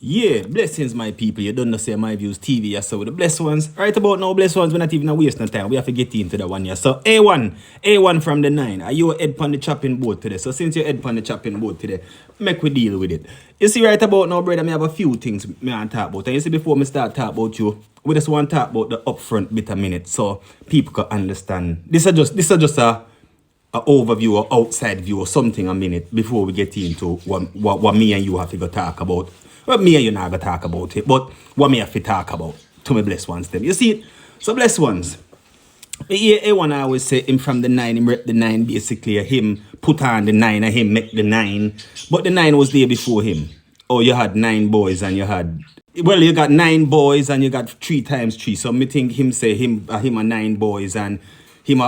Yeah, blessings, my people. You don't know say my views TV. Yeah, so the blessed ones. Right about now, blessed ones, we're not even wasting time. We have to get into that one here. So A1 from the 9. Are you head on the chopping board today? So since you're head on the chopping board today, make we deal with it. You see, right about now, brother, I have a few things me want to talk about. And you see, before me start talk about you, we just want to talk about the upfront bit a minute so people can understand. This is just a overview or outside view or something a minute before we get into what me and you have to go talk about. Well, me and you not gonna talk about it, but what me have to talk about to my blessed ones them. You see it? So blessed ones. A1 I always say him from the 9, him rep the 9, basically him put on the 9 and him make the 9. But the 9 was there before him. Oh, you had 9 boys and you got 9 boys and you got 3 times 3. So me think him say him a 9 boys and him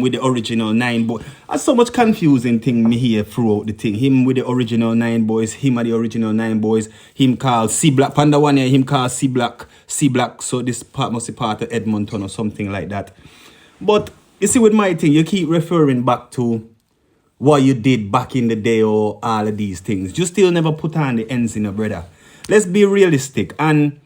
with the original 9 boys. That's so much confusing thing me hear throughout the thing. Him with the original 9 boys, him are the original 9 boys. Him called C Black. Panda one here, him called C Black. So this part must be part of Edmonton or something like that. But you see with my thing, you keep referring back to what you did back in the day or all of these things. You still never put on the ends in your brother. Let's be realistic and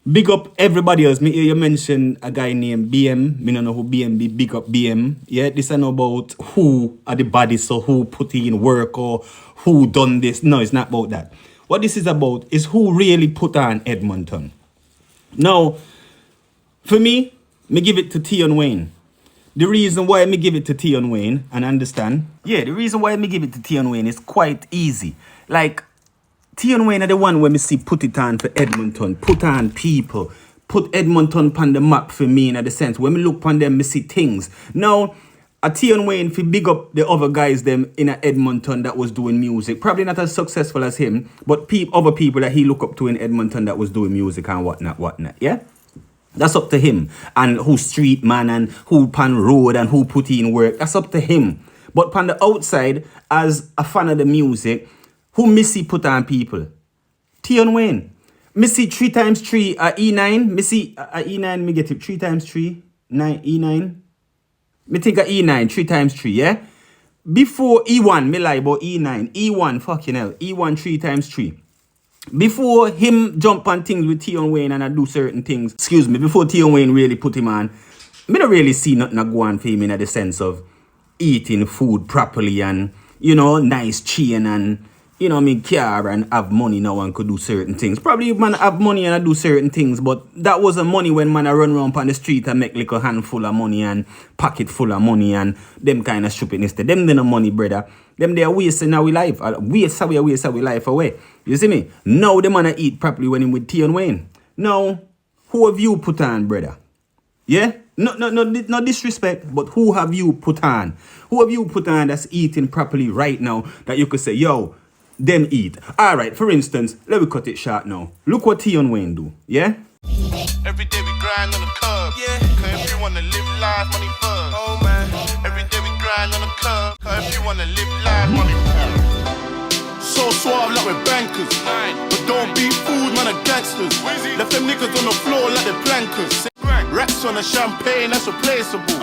big up everybody else. Me hear you mention a guy named BM. Me don't know who BM be. Big up BM. Yeah, this is not about who are the bodies or who put in work or who done this. No, it's not about that. What this is about is who really put on Edmonton. Now, for me give it to Tion. The reason why me give it to Tion and understand? Yeah, the reason why me give it to Tion is quite easy. Like, Tion are the one where me see put it on for Edmonton, put on people, put Edmonton on the map for me in the sense when me look on them, me see things. Now, a Tion fi big up the other guys them in Edmonton that was doing music. Probably not as successful as him, but other people that he look up to in Edmonton that was doing music and whatnot, yeah? That's up to him. And who street man and who pan road and who put in work. That's up to him. But on the outside, as a fan of the music, who Missy put on people? Tion. Missy 3 times 3 E9. Missy E9, me get it 3 times 3. 9 E9. Me think E9, 3 times 3, yeah? Before E1, me lie about E9. E1, fucking hell. E1 3 times 3. Before him jump on things with Tion and I do certain things, before Tion really put him on, me don't really see nothing go on for him in the sense of eating food properly and, nice chain and, car and have money now and could do certain things. Probably man have money and I do certain things, but that wasn't money when man I run around on the street and make like a handful of money and pocket full of money and them kind of stupidness. Them no money, brother. Them they are wasting our life. Waste our life away. You see me? Now the man I eat properly when him with Tion. Now, who have you put on, brother? Yeah? No disrespect, but who have you put on? Who have you put on that's eating properly right now that you could say, yo, them eat? Alright, for instance, let me cut it short now. Look what Tion do, yeah? Every day we grind on the curb, yeah. Cause if you wanna live life, money first. Oh man. Every day we grind on the curb, cause if you wanna live life, money first. So suave like we're bankers, but don't be fools, man, are gangsters. Left them niggas on the floor like they're plankers. Racks on the champagne, that's replaceable.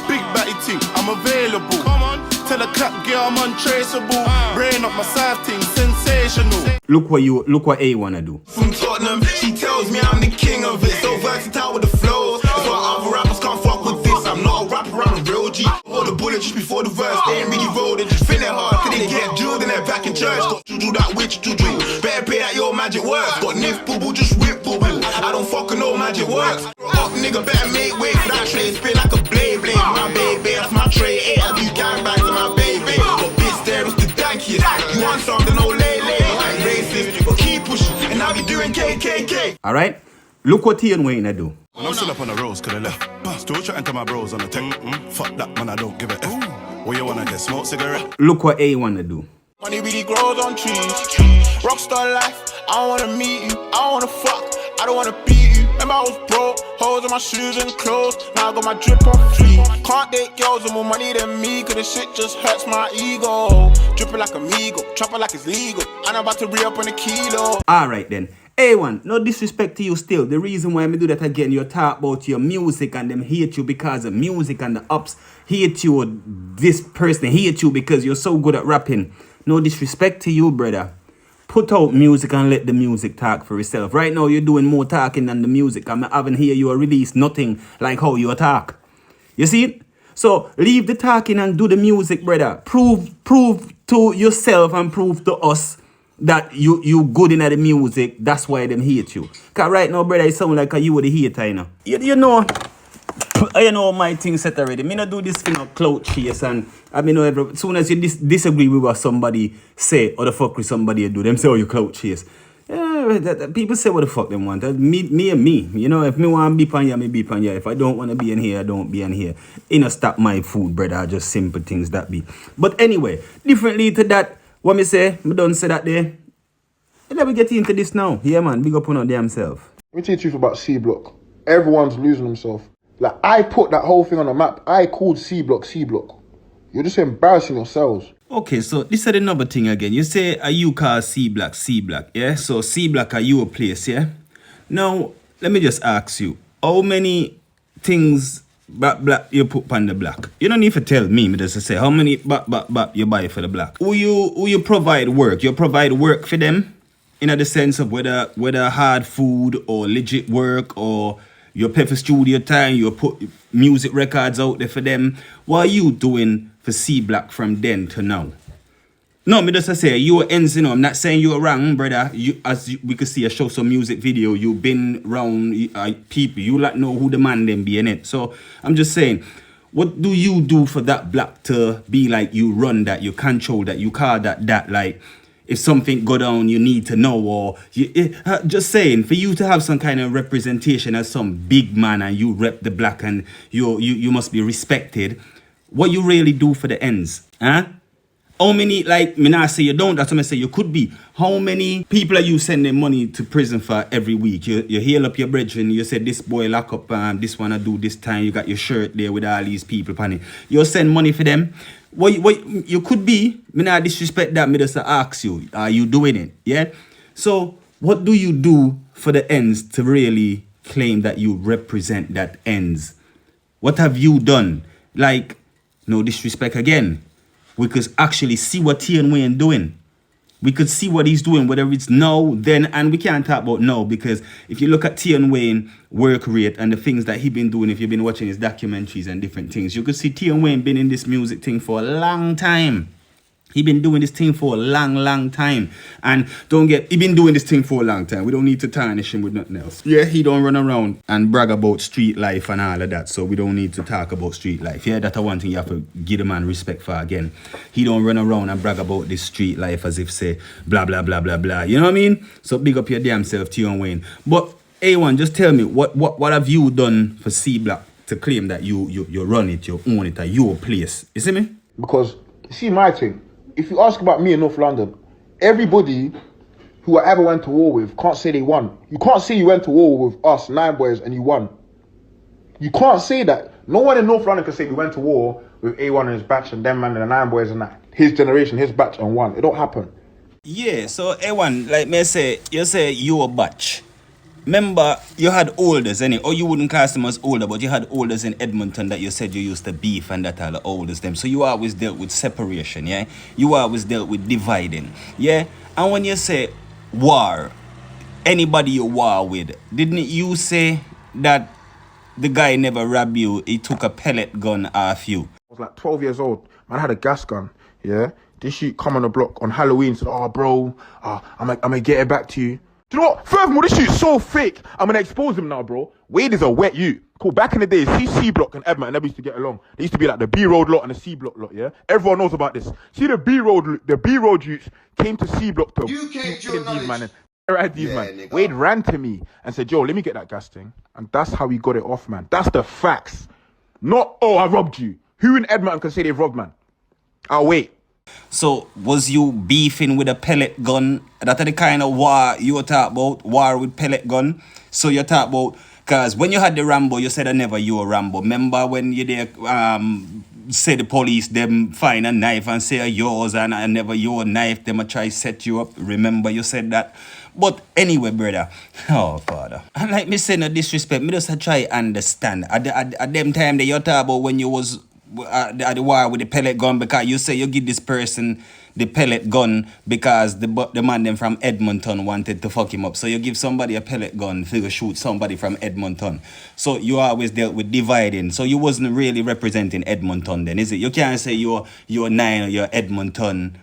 Big batty team, I'm available. Come on. Tell a clap girl I'm untraceable. Brain up my side thing, sensational. Look what A1 do. From Tottenham, she tells me I'm the king of it. So versatile with the flows. That's why other rappers can't fuck with this. I'm not a rapper, I'm a real G. All the bullets just before the verse. They ain't really rolling, just feel it hard. Till they get drilled and they're back in church. Got juju that witch juju. Better pay that your magic works. Got nif boo boo, just whip boo boo. I don't fucking know magic works. Up nigga better make way for that trade. Spin like a blade. My baby, that's my tray. 8 of you gangbangs and my baby. But bitch there is the dankiest. You want something, no lay. I ain't racist, but keep pushing. And I'll be doing KKK. Alright? Look what Tion do. When I'm still up on the roads, cause they left. Still chatting to my bros on the tech. Fuck that, man, I don't give a F. What you wanna get, smoke cigarette? Look what A1 do. Money really grows on trees. Rockstar life, I don't wanna meet you. I don't wanna fuck, I don't wanna beat you. Remember I was broke, holes in my shoes and clothes. Now I got my drip on fleek. Can't date girls with more money than me, cause this shit just hurts my ego. Dripping like a Migo, chopping like it's legal. And I'm about to re-up on a kilo. Alright then. A1, no disrespect to you still. The reason why I do that again, you talk about your music and them hate you because of music and the ups hate you, or this person hate you because you're so good at rapping. No disrespect to you, brother. Put out music and let the music talk for itself. Right now, you're doing more talking than the music. I haven't hear you release nothing like how you talk. You see it? So leave the talking and do the music, brother. Prove to yourself and prove to us that you good in the music. That's why them hate you. Cause right now, brother, it sound like you were the hater, you know. You know my thing set already. Me not do this thing of clout chase, and I mean, as soon as you disagree with what somebody say or the fuck with somebody do, them say, oh, you clout chase. Yeah, people say what the fuck them want. Me and me. You know, if me want to be on here, me be on here. If I don't want to be in here, I don't be in here. You know, stop my food, brother. Just simple things that be. But anyway, differently to that, what me say, me don't say that there. Let me get into this now. Yeah, man, big up on damn self. Let me tell you the truth about C Block. Everyone's losing themselves. Like, I put that whole thing on the map. I called C Block. You're just embarrassing yourselves. Okay, so this is another thing again. You say, are you call C Block, yeah? So C Block are your place, yeah? Now, let me just ask you, how many things black you put on the block? You don't need to tell me just say how many back you buy for the block. Who you provide work? You provide work for them? In the sense of whether hard food or legit work, or you pay for studio time, you put music records out there for them. What are you doing for C Block from then to now? No, me just say you ends, you know. I'm not saying you're wrong, brother. We could see, I show some music video. You've been around people. You like know who the man them be in it. So I'm just saying, what do you do for that block to be like you run that, you control that, you call that like? If something go down, you need to know, or just saying, for you to have some kind of representation as some big man and you rep the black and you must be respected. What you really do for the ends, huh? How many, like, me not say you don't, that's what I say you could be. How many people are you sending money to prison for every week? You heal up your brethren, you said this boy lock up, this one I do this time, you got your shirt there with all these people on it. You send money for them. What you could be, me not disrespect that, me just ask you, are you doing it? Yeah? So, what do you do for the ends to really claim that you represent that ends? What have you done? Like, no disrespect again. We could actually see what Tion doing. We could see what he's doing, whether it's now, then, and we can't talk about now, because if you look at Tion work rate and the things that he been doing, if you've been watching his documentaries and different things, you could see Tion been in this music thing for a long time. He been doing this thing for a long time. And he been doing this thing for a long time. We don't need to tarnish him with nothing else. Yeah, he don't run around and brag about street life and all of that. So we don't need to talk about street life. Yeah, that's one thing you have to give the man respect for again. He don't run around and brag about this street life as if say blah, blah, blah, blah, blah. You know what I mean? So big up your damn self, Tion. But A1, just tell me, what have you done for C Block to claim that you run it, you own it, at your place? You see me? Because, you see my thing. If you ask about me in North London, everybody who I ever went to war with can't say they won. You can't say you went to war with us, 9 boys, and you won. You can't say that. No one in North London can say we went to war with A1 and his batch and them man and the 9 boys and that. His generation, his batch and won. It don't happen. Yeah, so A1, like me say, you say you a batch. Remember, you had olders, innit? Or you wouldn't class them as older, but you had olders in Edmonton that you said you used to beef and that are the oldest them. So you always dealt with separation, yeah? You always dealt with dividing, yeah? And when you say war, anybody you war with, didn't you say that the guy never robbed you, he took a pellet gun off you? I was like 12 years old. Man, I had a gas gun, yeah? This shit come on the block on Halloween, said, oh, bro, I'm gonna get it back to you. Do you know what? Furthermore, this shit's so fake. I'm gonna expose him now, bro. Wade is a wet you. Cool. Back in the day, C Block and Edmonton never used to get along. They used to be like the B Road lot and the C Block lot, yeah? Everyone knows about this. See the B Road youths came to C Block to these man. Man. Wade ran to me and said, yo, let me get that gas thing. And that's how he got it off, man. That's the facts. Not, oh, I robbed you. Who in Edmonton can say they've robbed, man? I'll wait. So, was you beefing with a pellet gun? That's the kind of war you were talking about, war with pellet gun. So you talk about, because when you had the Rambo, you said I never you a Rambo. Remember when you there, say the police, them find a knife and say yours and I never your knife, them a try set you up. Remember you said that? But anyway, brother, oh, father. And like me say no disrespect, me just try understand. At them time that you talk about when you was at the war with the pellet gun, because you say you give this person the pellet gun because the man them from Edmonton wanted to fuck him up. So you give somebody a pellet gun to shoot somebody from Edmonton. So you always dealt with dividing. So you wasn't really representing Edmonton then, is it? You can't say you're 9 or you're Edmonton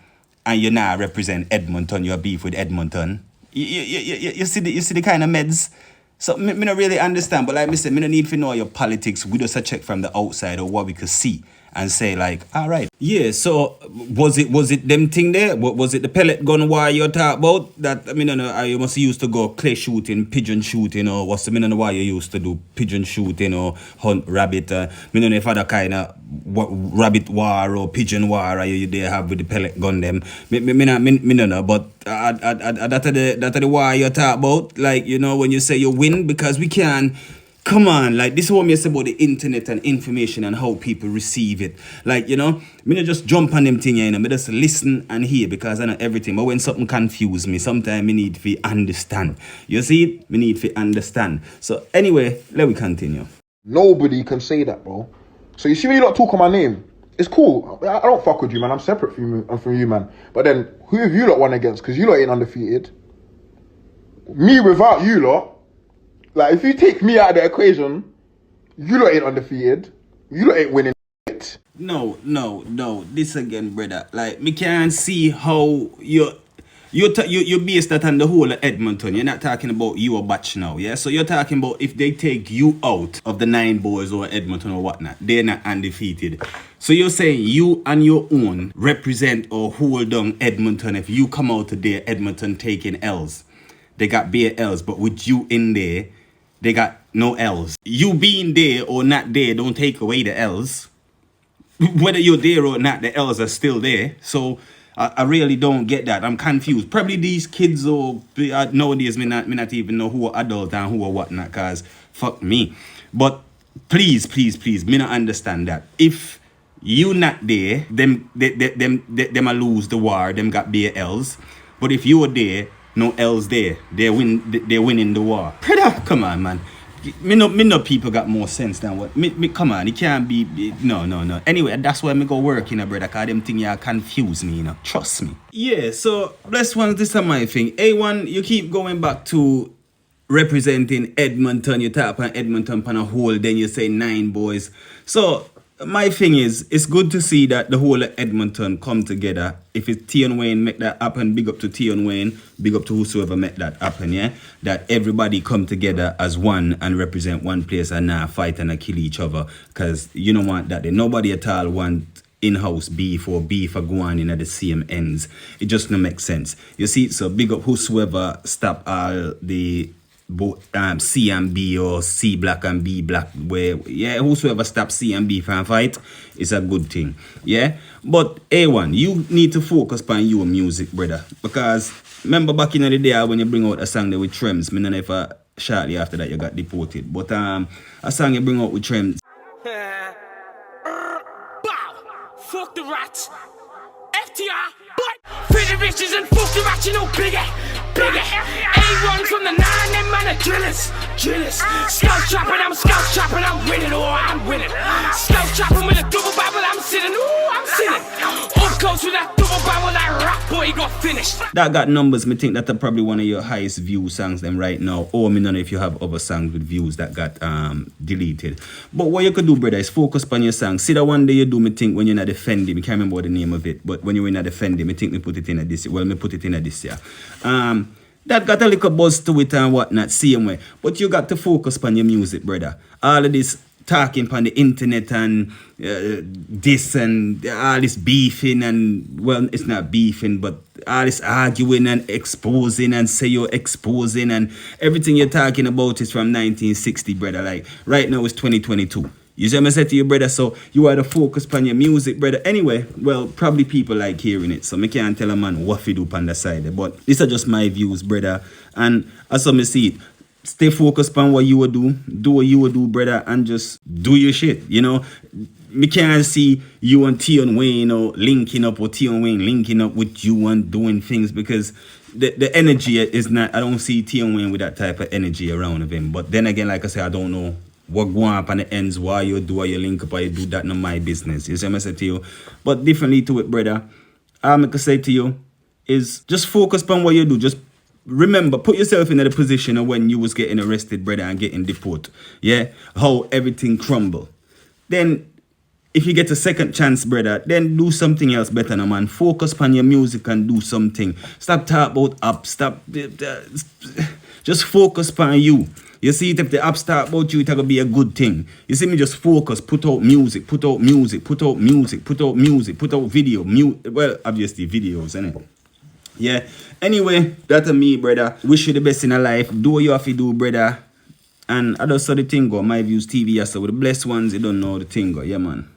and you now represent Edmonton. You're beef with Edmonton. You see the kind of meds. So me not really understand, but like I said, me no need to know your politics. We just a check from the outside or what we could see and say like, all right. Yeah, so was it them thing there? Was it the pellet gun war you talk about? That I mean, you must used to go clay shooting, pigeon shooting, or what's the meaning why you used to do pigeon shooting or hunt rabbit? Me no know if other kind of rabbit war or pigeon war you they have with the pellet gun them. Me no know, but that the war you talk about. Like, you know, when you say you win because we can. Come on, like, this is what me say about the internet and information and how people receive it. Like, you know, me not just jump on them thing, you know, me just listen and hear because I know everything. But when something confuse me, sometimes me need to understand. You see it? Me need to understand. So anyway, let me continue. Nobody can say that, bro. So you see me not talking my name. It's cool. I don't fuck with you, man. I'm separate from you, man. But then, who have you lot won against? Because you lot ain't undefeated. Me without you lot. Like, if you take me out of the equation, you lot ain't undefeated. You lot ain't winning it. No. This again, brother. Like, me can't see how you base that on the whole of Edmonton. You're not talking about you or batch now, yeah? So you're talking about if they take you out of the 9 boys or Edmonton or whatnot, they're not undefeated. So you're saying you and your own represent or hold down Edmonton. If you come out today, Edmonton taking L's. They got bare L's, but with you in there, they got no L's. You being there or not there don't take away the L's. Whether you're there or not, the L's are still there. So I really don't get that. I'm confused. Probably these kids or nowadays me not even know who are adult and who are whatnot, cause fuck me. But please, me not understand that. If you not there, them a lose the war. Them got bare L's. But if you're there, no L's there. They're winning the war. Come on, man. Me know people got more sense than what. Me come on, it can't be. No. Anyway, that's why me go work, you know, brother. Cause them thing you confuse me, you know. Trust me. Yeah. So bless ones. This is my thing. A1, you keep going back to representing Edmonton. You talk on Edmonton on a whole. Then you say 9 boys. So my thing is, it's good to see that the whole of Edmonton come together. If it's Tion Wayne make that happen, big up to Tion Wayne, big up to whosoever make that happen, yeah? That everybody come together as one and represent one place and not fight and kill each other. Because you don't want that. Nobody at all want in-house beef or beef are going in at the same ends. It just don't make sense. You see, so big up whosoever stop all the C and B or C black and B black, where whosoever stops C and B from fight is a good thing, yeah. But A1, you need to focus on your music, brother, because remember back in the day when you bring out a song there with Trems, me never shortly after that you got deported, but a song you bring out with Trems. Bow, fuck the rats, FTR, free the riches and fuck the rats, you know, bigger. A1 from the 9, them man are drillers. Scout chopping, I'm scout chopping, I'm winning, I'm winning. Scout chopping with a double barrel, I'm sitting, I'm sitting. Up close with that double barrel, that rap boy got finished. That got numbers, me think that's probably one of your highest view songs them right now. Or me don't know if you have other songs with views that got deleted. But what you could do, brother, is focus on your song. See that one day you do, me think when you're not defending, I can't remember the name of it, but when you're not defending, me think me put it in a this year. Well, me put it in a this year. That got a little buzz to it and whatnot, same way. But you got to focus on your music, brother. All of this talking on the internet and this and all this beefing and, well, it's not beefing, but all this arguing and exposing and say you're exposing and everything you're talking about is from 1960, brother. Like, right now it's 2022. You see what I said to you, brother? So you are to focus on your music, brother. Anyway, well, probably people like hearing it. So I can't tell a man what to do on the side. But these are just my views, brother. And as I see it, stay focused on what you will do. Do what you will do, brother. And just do your shit, you know. Me can't see you and Tion Wayne linking up or Tion Wayne linking up with you and doing things because the energy is not, I don't see Tion Wayne with that type of energy around of him. But then again, like I said, I don't know what go up on the ends, why you do, why you link up, why you do that, not my business. You see what I say to you? But differently to it, brother. all I can say to you is just focus on what you do. Just remember, put yourself in the position of when you was getting arrested, brother, and getting deported. Yeah? How everything crumble. Then, if you get a second chance, brother, then do something else better, no, man. Focus on your music and do something. Stop talking about apps. Stop. Just focus on you. You see, if the app start about you, it's going to be a good thing. You see me, just focus, put out music, put out music, put out music, put out music, put out video. Well, obviously videos, innit? Yeah. Anyway, that's me, brother. Wish you the best in your life. Do what you have to do, brother. And I just saw the thing go. My views TV, so with the blessed ones, you don't know the thing go. Yeah, man.